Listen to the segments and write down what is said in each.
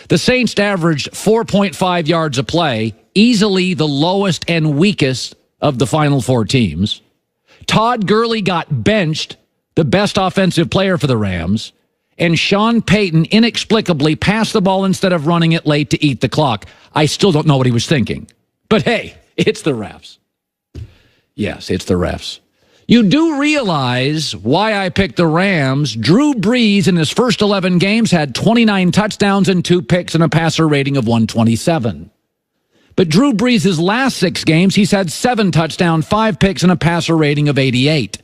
The Saints averaged 4.5 yards a play, easily the lowest and weakest of the final four teams. Todd Gurley got benched, the best offensive player for the Rams, and Sean Payton inexplicably passed the ball instead of running it late to eat the clock. I still don't know what he was thinking. But hey, it's the refs. Yes, it's the refs. You do realize why I picked the Rams. Drew Brees in his first 11 games had 29 touchdowns and 2 picks and a passer rating of 127. But Drew Brees' last 6 games, he's had 7 touchdowns, 5 picks, and a passer rating of 88.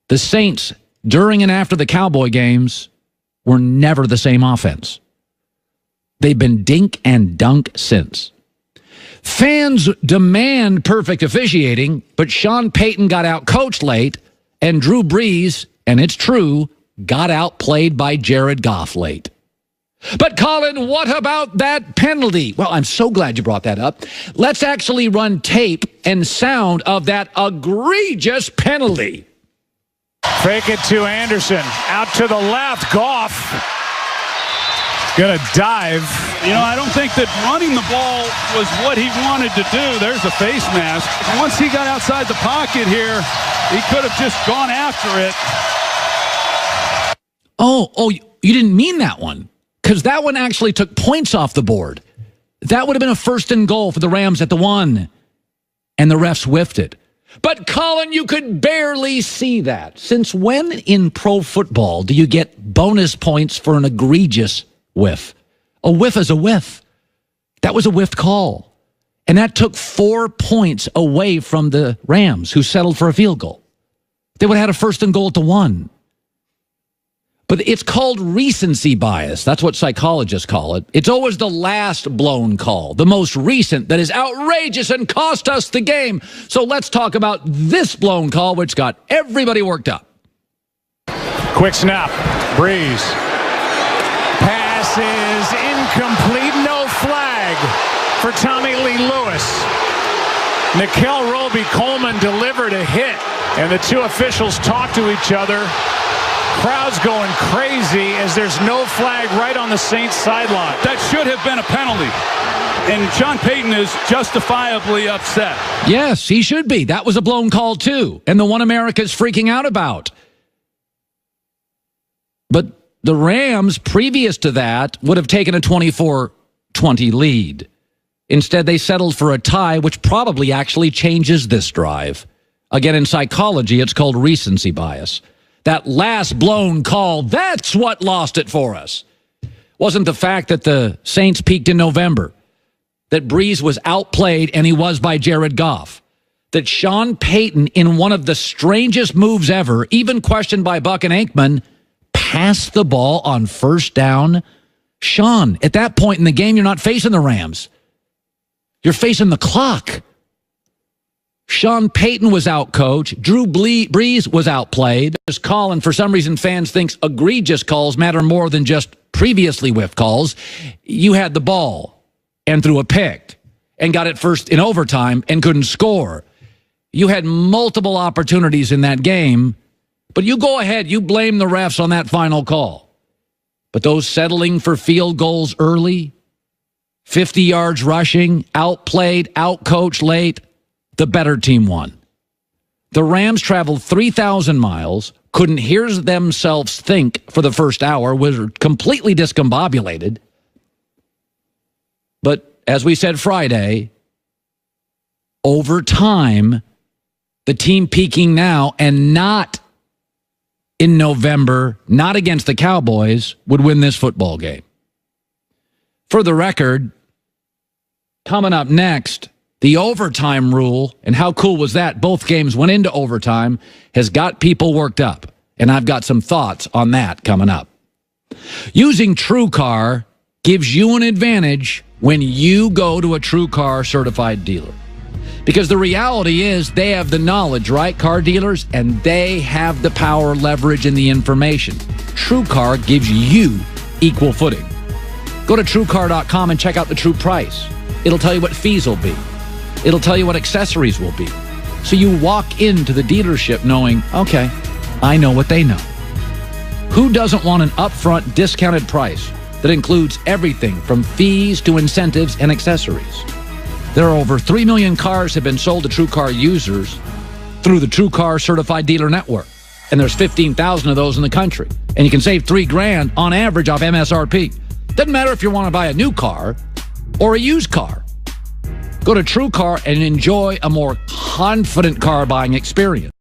The Saints, during and after the Cowboy games, were never the same offense. They've been dink and dunk since. Fans demand perfect officiating, but Sean Payton got out-coached late, and Drew Brees, and it's true, got outplayed by Jared Goff late. But, Colin, what about that penalty? Well, I'm so glad you brought that up. Let's actually run tape and sound of that egregious penalty. Fake it to Anderson. Out to the left. Goff. Gonna dive. You know, I don't think that running the ball was what he wanted to do. There's the face mask. Once he got outside the pocket here, he could have just gone after it. Oh, you didn't mean that one. Because that one actually took points off the board. That would have been a 1st and goal for the Rams at the 1. And the refs whiffed it. But, Colin, you could barely see that. Since when in pro football do you get bonus points for an egregious whiff? A whiff is a whiff. That was a whiffed call. And that took 4 points away from the Rams, who settled for a field goal. They would have had a 1st and goal at the 1. But it's called recency bias. That's what psychologists call it. It's always the last blown call, the most recent, that is outrageous and cost us the game. So let's talk about this blown call, which got everybody worked up. Quick snap. Breeze. Pass is incomplete. No flag for Tommy Lee Lewis. Nickel Roby-Coleman delivered a hit, and the two officials talk to each other. Crowd's going crazy as there's no flag right on the Saints sideline. That should have been a penalty. And Sean Payton is justifiably upset. Yes, he should be. That was a blown call, too. And the one America's freaking out about. But the Rams, previous to that, would have taken a 24-20 lead. Instead, they settled for a tie, which probably actually changes this drive. Again, in psychology, it's called recency bias. That last blown call, that's what lost it for us. Wasn't the fact that the Saints peaked in November, that Brees was outplayed, and he was by Jared Goff, that Sean Payton, in one of the strangest moves ever, even questioned by Buck and Aikman, passed the ball on 1st down. Sean, at that point in the game, you're not facing the Rams. You're facing the clock. Sean Payton was outcoached. Drew Brees was outplayed. This call, and for some reason fans think egregious calls matter more than just previously whiffed calls. You had the ball and threw a pick and got it first in overtime and couldn't score. You had multiple opportunities in that game, but you go ahead, you blame the refs on that final call. But those settling for field goals early, 50 yards rushing, outplayed, outcoached late, the better team won. The Rams traveled 3,000 miles, couldn't hear themselves think for the first hour, were completely discombobulated. But as we said Friday, over time, the team peaking now and not in November, not against the Cowboys, would win this football game. For the record, coming up next, the overtime rule, and how cool was that? Both games went into overtime, has got people worked up. And I've got some thoughts on that coming up. Using TrueCar gives you an advantage when you go to a TrueCar certified dealer. Because the reality is they have the knowledge, right, car dealers? And they have the power, leverage, and the information. TrueCar gives you equal footing. Go to TrueCar.com and check out the true price. It'll tell you what fees will be. It'll tell you what accessories will be. So you walk into the dealership knowing, okay, I know what they know. Who doesn't want an upfront discounted price that includes everything from fees to incentives and accessories. There are over 3 million cars have been sold to TrueCar users through the TrueCar Certified Dealer Network. And there's 15,000 of those in the country. And you can save $3,000 on average off MSRP. Doesn't matter if you want to buy a new car or a used car. Go to TrueCar and enjoy a more confident car buying experience.